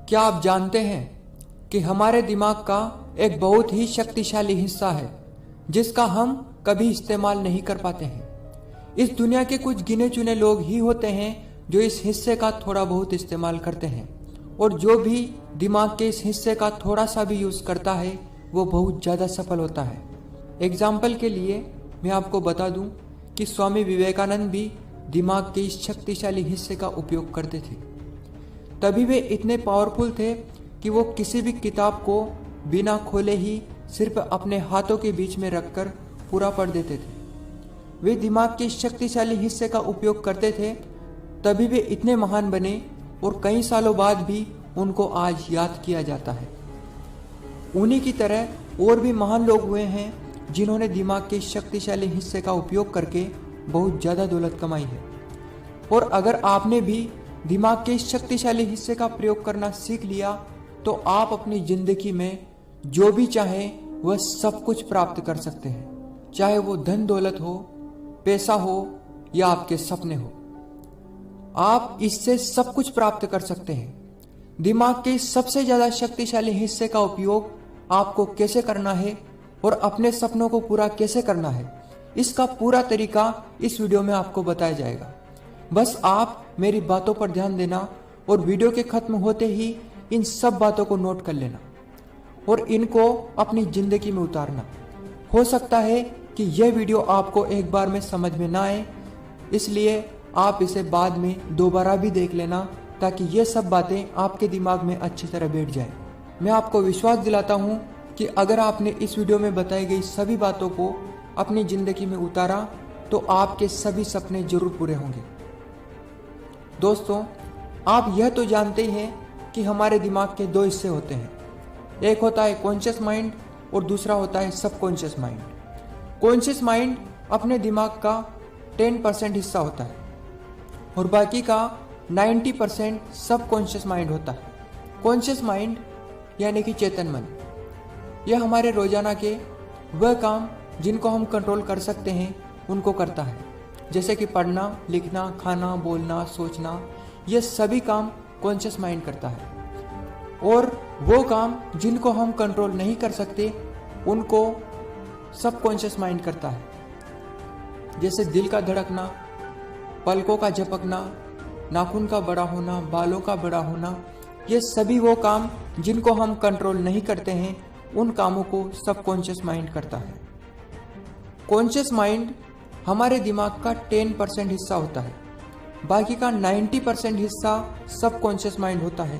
क्या आप जानते हैं कि हमारे दिमाग का एक बहुत ही शक्तिशाली हिस्सा है जिसका हम कभी इस्तेमाल नहीं कर पाते हैं। इस दुनिया के कुछ गिने चुने लोग ही होते हैं जो इस हिस्से का थोड़ा बहुत इस्तेमाल करते हैं, और जो भी दिमाग के इस हिस्से का थोड़ा सा भी यूज़ करता है वो बहुत ज़्यादा सफल होता है। एग्जाम्पल के लिए मैं आपको बता दूं कि स्वामी विवेकानंद भी दिमाग के इस शक्तिशाली हिस्से का उपयोग करते थे। तभी वे इतने पावरफुल थे कि वो किसी भी किताब को बिना खोले ही सिर्फ अपने हाथों के बीच में रखकर पूरा पढ़ देते थे। वे दिमाग के शक्तिशाली हिस्से का उपयोग करते थे, तभी वे इतने महान बने और कई सालों बाद भी उनको आज याद किया जाता है। उन्हीं की तरह और भी महान लोग हुए हैं जिन्होंने दिमाग के शक्तिशाली हिस्से का उपयोग करके बहुत ज़्यादा दौलत कमाई है। और अगर आपने भी दिमाग के शक्तिशाली हिस्से का प्रयोग करना सीख लिया तो आप अपनी जिंदगी में जो भी चाहें वह सब कुछ प्राप्त कर सकते हैं, चाहे वो धन दौलत हो, पैसा हो या आपके सपने हो। आप इससे सब कुछ प्राप्त कर सकते हैं। दिमाग के सबसे ज्यादा शक्तिशाली हिस्से का उपयोग आपको कैसे करना है और अपने सपनों को पूरा कैसे करना है, इसका पूरा तरीका इस वीडियो में आपको बताया जाएगा। बस आप मेरी बातों पर ध्यान देना और वीडियो के खत्म होते ही इन सब बातों को नोट कर लेना और इनको अपनी जिंदगी में उतारना। हो सकता है कि यह वीडियो आपको एक बार में समझ में ना आए, इसलिए आप इसे बाद में दोबारा भी देख लेना ताकि ये सब बातें आपके दिमाग में अच्छी तरह बैठ जाए। मैं आपको विश्वास दिलाता हूँ कि अगर आपने इस वीडियो में बताई गई सभी बातों को अपनी जिंदगी में उतारा तो आपके सभी सपने जरूर पूरे होंगे। दोस्तों, आप यह तो जानते ही हैं कि हमारे दिमाग के दो हिस्से होते हैं, एक होता है कॉन्शियस माइंड और दूसरा होता है सबकॉन्शियस माइंड। कॉन्शियस माइंड अपने दिमाग का 10% हिस्सा होता है और बाकी का 90% सबकॉन्शियस माइंड होता है। कॉन्शियस माइंड यानी कि चेतन मन, यह हमारे रोजाना के वह काम जिनको हम कंट्रोल कर सकते हैं उनको करता है, जैसे कि पढ़ना, लिखना, खाना, बोलना, सोचना, ये सभी काम कॉन्शियस माइंड करता है। और वो काम जिनको हम कंट्रोल नहीं कर सकते उनको सबकॉन्शियस माइंड करता है, जैसे दिल का धड़कना, पलकों का झपकना, नाखून का बड़ा होना, बालों का बड़ा होना, ये सभी वो काम जिनको हम कंट्रोल नहीं करते हैं उन कामों को सबकॉन्शियस माइंड करता है। कॉन्शियस माइंड हमारे दिमाग का 10% हिस्सा होता है, बाकी का 90% हिस्सा सबकॉन्शियस माइंड होता है।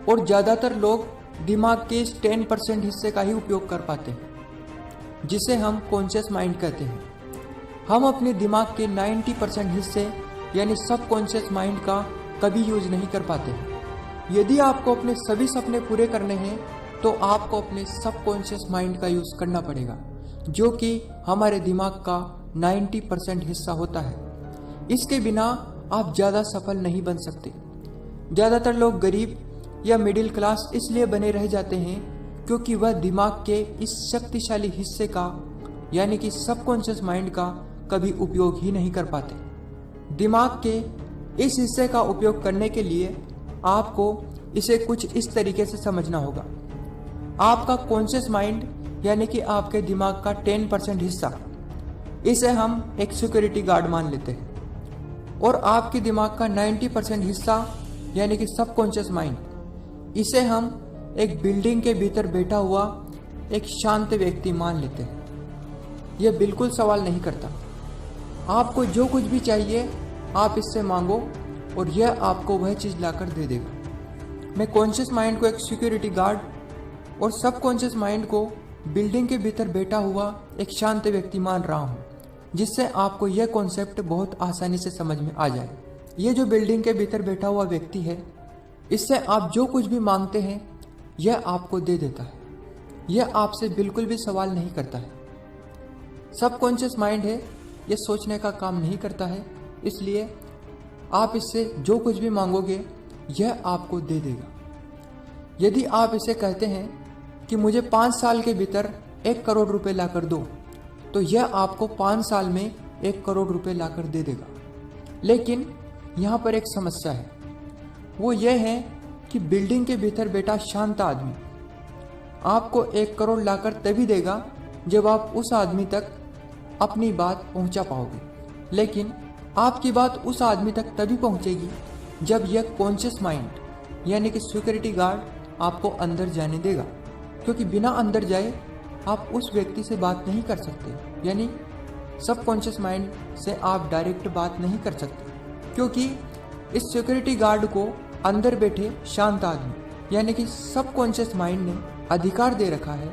और ज़्यादातर लोग दिमाग के इस 10% हिस्से का ही उपयोग कर पाते हैं, जिसे हम कॉन्शियस माइंड कहते हैं। हम अपने दिमाग के 90% हिस्से यानी सबकॉन्शियस माइंड का कभी यूज नहीं कर पाते हैं। यदि आपको अपने सभी सपने पूरे करने हैं तो आपको अपने सबकॉन्शियस माइंड का यूज करना पड़ेगा, जो कि हमारे दिमाग का 90% हिस्सा होता है। इसके बिना आप ज़्यादा सफल नहीं बन सकते। ज़्यादातर लोग गरीब या मिडिल क्लास इसलिए बने रह जाते हैं क्योंकि वह दिमाग के इस शक्तिशाली हिस्से का यानी कि सबकॉन्शियस माइंड का कभी उपयोग ही नहीं कर पाते। दिमाग के इस हिस्से का उपयोग करने के लिए आपको इसे कुछ इस तरीके से समझना होगा। आपका कॉन्शियस माइंड यानी कि आपके दिमाग का 10% हिस्सा, इसे हम एक सिक्योरिटी गार्ड मान लेते हैं, और आपके दिमाग का 90% हिस्सा यानी कि सबकॉन्शियस माइंड, इसे हम एक बिल्डिंग के भीतर बैठा हुआ एक शांत व्यक्ति मान लेते हैं। यह बिल्कुल सवाल नहीं करता। आपको जो कुछ भी चाहिए आप इससे मांगो और यह आपको वह चीज़ लाकर दे देगा। मैं कॉन्शियस माइंड को एक सिक्योरिटी गार्ड और सबकॉन्शियस माइंड को बिल्डिंग के भीतर बैठा हुआ एक शांत व्यक्ति मान रहा हूँ, जिससे आपको यह कॉन्सेप्ट बहुत आसानी से समझ में आ जाए। ये जो बिल्डिंग के भीतर बैठा हुआ व्यक्ति है, इससे आप जो कुछ भी मांगते हैं यह आपको दे देता है। यह आपसे बिल्कुल भी सवाल नहीं करता है। सबकॉन्शियस माइंड है, यह सोचने का काम नहीं करता है, इसलिए आप इससे जो कुछ भी मांगोगे यह आपको दे देगा। यदि आप इसे कहते हैं कि मुझे 5 साल के भीतर 1 करोड़ रुपए लाकर दो, तो यह आपको 5 साल में 1 करोड़ रुपए लाकर दे देगा। लेकिन यहाँ पर एक समस्या है, वो ये है कि बिल्डिंग के भीतर बैठा शांत आदमी आपको 1 करोड़ लाकर तभी देगा जब आप उस आदमी तक अपनी बात पहुंचा पाओगे। लेकिन आपकी बात उस आदमी तक तभी पहुंचेगी जब यह कॉन्शियस माइंड यानी कि सिक्योरिटी गार्ड आपको अंदर जाने देगा, क्योंकि बिना अंदर जाए आप उस व्यक्ति से बात नहीं कर सकते। यानी सबकॉन्शियस माइंड से आप डायरेक्ट बात नहीं कर सकते, क्योंकि इस सिक्योरिटी गार्ड को अंदर बैठे शांत आदमी यानी कि सबकॉन्शियस माइंड ने अधिकार दे रखा है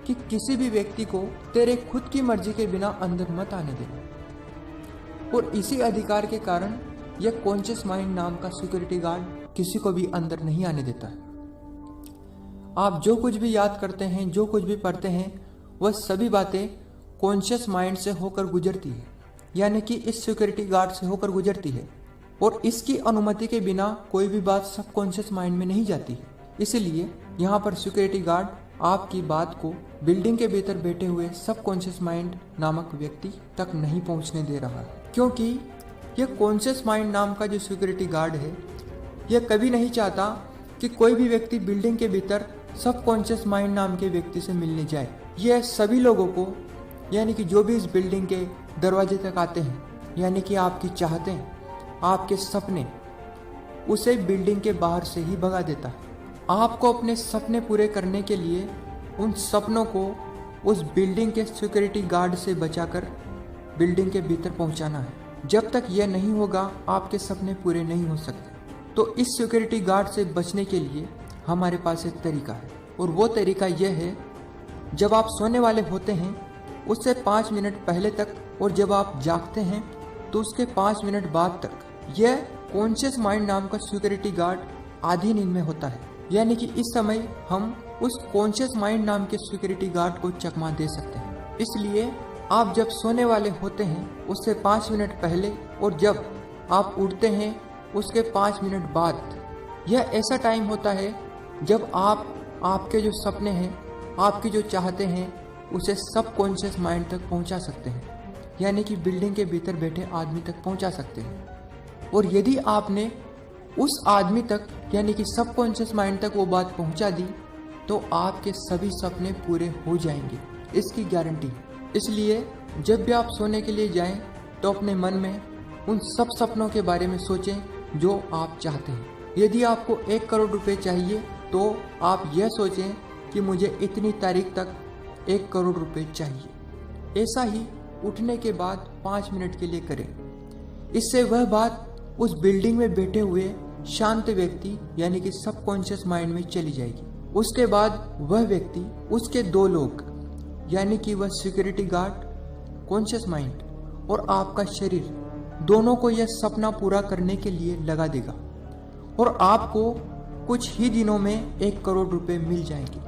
कि किसी भी व्यक्ति को तेरे खुद की मर्जी के बिना अंदर मत आने देना। और इसी अधिकार के कारण यह कॉन्शियस माइंड नाम का सिक्योरिटी गार्ड किसी को भी अंदर नहीं आने देता है। आप जो कुछ भी याद करते हैं, जो कुछ भी पढ़ते हैं, वह सभी बातें कॉन्शियस माइंड से होकर गुजरती है, यानी कि इस सिक्योरिटी गार्ड से होकर गुजरती है। और इसकी अनुमति के बिना कोई भी बात सबकॉन्शियस माइंड में नहीं जाती है। इसीलिए यहाँ पर सिक्योरिटी गार्ड आपकी बात को बिल्डिंग के भीतर बैठे हुए सबकॉन्शियस माइंड नामक व्यक्ति तक नहीं पहुँचने दे रहा है, क्योंकि यह कॉन्शियस माइंड नाम का जो सिक्योरिटी गार्ड है, यह कभी नहीं चाहता कि कोई भी व्यक्ति बिल्डिंग के भीतर सबकॉन्शियस माइंड नाम के व्यक्ति से मिलने जाए। यह सभी लोगों को, यानी कि जो भी इस बिल्डिंग के दरवाजे तक आते हैं, यानी कि आपकी चाहतें, आपके सपने, उसे बिल्डिंग के बाहर से ही भगा देता है। आपको अपने सपने पूरे करने के लिए उन सपनों को उस बिल्डिंग के सिक्योरिटी गार्ड से बचाकर बिल्डिंग के भीतर पहुंचाना है। जब तक यह नहीं होगा आपके सपने पूरे नहीं हो सकते। तो इस सिक्योरिटी गार्ड से बचने के लिए हमारे पास एक तरीका है, और वो तरीका यह है, जब आप सोने वाले होते हैं उससे 5 मिनट पहले तक, और जब आप जागते हैं तो उसके 5 मिनट बाद तक, यह कॉन्शियस माइंड नाम का सिक्योरिटी गार्ड आधी नींद में होता है। यानी कि इस समय हम उस कॉन्शियस माइंड नाम के सिक्योरिटी गार्ड को चकमा दे सकते हैं। इसलिए आप जब सोने वाले होते हैं उससे 5 मिनट पहले, और जब आप उठते हैं उसके 5 मिनट बाद, यह ऐसा टाइम होता है जब आप आपके जो सपने हैं, आपकी जो चाहते हैं, उसे सबकॉन्शियस माइंड तक पहुंचा सकते हैं, यानी कि बिल्डिंग के भीतर बैठे आदमी तक पहुंचा सकते हैं। और यदि आपने उस आदमी तक, यानी कि सबकॉन्शियस माइंड तक वो बात पहुंचा दी, तो आपके सभी सपने पूरे हो जाएंगे, इसकी गारंटी है। इसलिए जब भी आप सोने के लिए जाएं तो अपने मन में उन सब सपनों के बारे में सोचें जो आप चाहते हैं। यदि आपको 1 करोड़ रुपए चाहिए तो आप यह सोचें कि मुझे इतनी तारीख तक 1 करोड़ रुपए चाहिए। ऐसा ही उठने के बाद 5 मिनट के लिए करें। इससे वह बात उस बिल्डिंग में बैठे हुए शांत व्यक्ति, यानी कि सबकॉन्शियस माइंड में चली जाएगी। उसके बाद वह व्यक्ति, उसके 2 लोग, यानी कि वह सिक्योरिटी गार्ड, कॉन्शियस माइंड और आपका शरीर, दोनों को यह सपना पूरा करने के लिए लगा देगा, और आपको कुछ ही दिनों में 1 करोड़ रुपए मिल जाएंगे।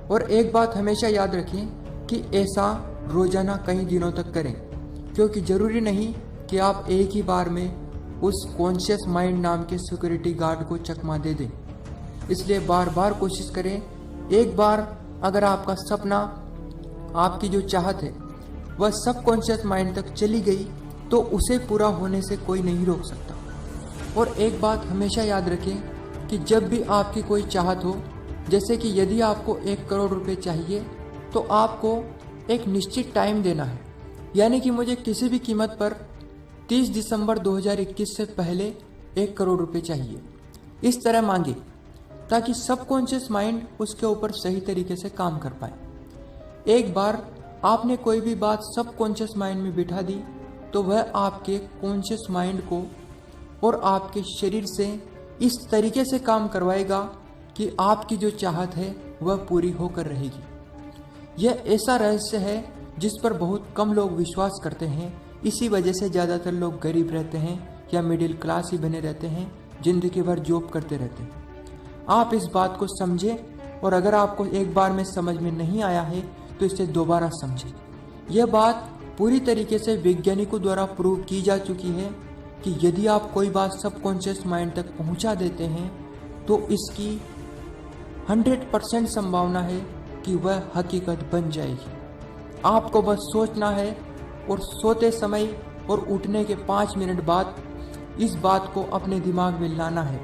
और एक बात हमेशा याद रखें कि ऐसा रोजाना कई दिनों तक करें, क्योंकि जरूरी नहीं कि आप एक ही बार में उस कॉन्शियस माइंड नाम के सिक्योरिटी गार्ड को चकमा दे दें। इसलिए बार बार कोशिश करें। एक बार अगर आपका सपना, आपकी जो चाहत है, वह सबकॉन्शियस माइंड तक चली गई, तो उसे पूरा होने से कोई नहीं रोक सकता। और एक बात हमेशा याद रखें कि जब भी आपकी कोई चाहत हो, जैसे कि यदि आपको 1 करोड़ रुपए चाहिए, तो आपको एक निश्चित टाइम देना है, यानी कि मुझे किसी भी कीमत पर 30 दिसंबर 2021 से पहले 1 करोड़ रुपए चाहिए। इस तरह मांगे ताकि सबकॉन्शियस माइंड उसके ऊपर सही तरीके से काम कर पाए। एक बार आपने कोई भी बात सबकॉन्शियस माइंड में बिठा दी, तो वह आपके कॉन्शियस माइंड को और आपके शरीर से इस तरीके से काम करवाएगा कि आपकी जो चाहत है वह पूरी होकर रहेगी। यह ऐसा रहस्य है जिस पर बहुत कम लोग विश्वास करते हैं। इसी वजह से ज़्यादातर लोग गरीब रहते हैं या मिडिल क्लास ही बने रहते हैं, जिंदगी भर जॉब करते रहते हैं। आप इस बात को समझें, और अगर आपको एक बार में समझ में नहीं आया है तो इसे दोबारा समझें। यह बात पूरी तरीके से वैज्ञानिकों द्वारा प्रूव की जा चुकी है कि यदि आप कोई बात सबकॉन्शियस माइंड तक पहुंचा देते हैं तो इसकी 100% संभावना है कि वह हकीकत बन जाएगी। आपको बस सोचना है, और सोते समय और उठने के 5 मिनट बाद इस बात को अपने दिमाग में लाना है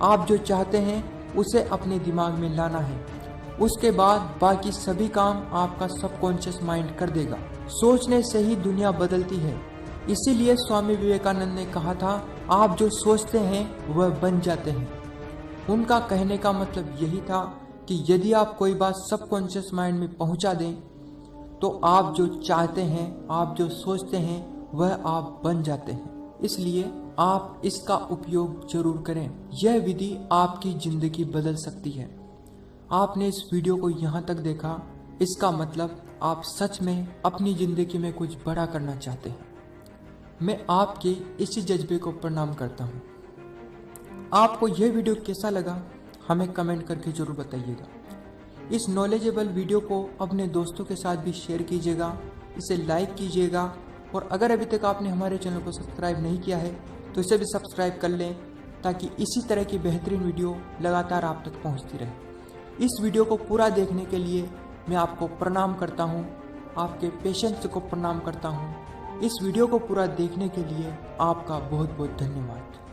आप जो चाहते हैं उसे अपने दिमाग में लाना है। उसके बाद बाकी सभी काम आपका सबकॉन्शियस माइंड कर देगा। सोचने से ही दुनिया बदलती है। इसीलिए स्वामी विवेकानंद ने कहा था, आप जो सोचते हैं वह बन जाते हैं। उनका कहने का मतलब यही था कि यदि आप कोई बात सबकॉन्शियस माइंड में पहुंचा दें तो आप जो चाहते हैं, आप जो सोचते हैं वह आप बन जाते हैं। इसलिए आप इसका उपयोग जरूर करें। यह विधि आपकी जिंदगी बदल सकती है। आपने इस वीडियो को यहाँ तक देखा, इसका मतलब आप सच में अपनी जिंदगी में कुछ बड़ा करना चाहते हैं। मैं आपके इसी जज्बे को प्रणाम करता हूँ। आपको यह वीडियो कैसा लगा हमें कमेंट करके जरूर बताइएगा। इस नॉलेजेबल वीडियो को अपने दोस्तों के साथ भी शेयर कीजिएगा, इसे लाइक कीजिएगा और अगर अभी तक आपने हमारे चैनल को सब्सक्राइब नहीं किया है तो इसे भी सब्सक्राइब कर लें, ताकि इसी तरह की बेहतरीन वीडियो लगातार आप तक पहुंचती रहे। इस वीडियो को पूरा देखने के लिए मैं आपको प्रणाम करता हूं, आपके पेशेंस को प्रणाम करता हूं। इस वीडियो को पूरा देखने के लिए आपका बहुत बहुत धन्यवाद।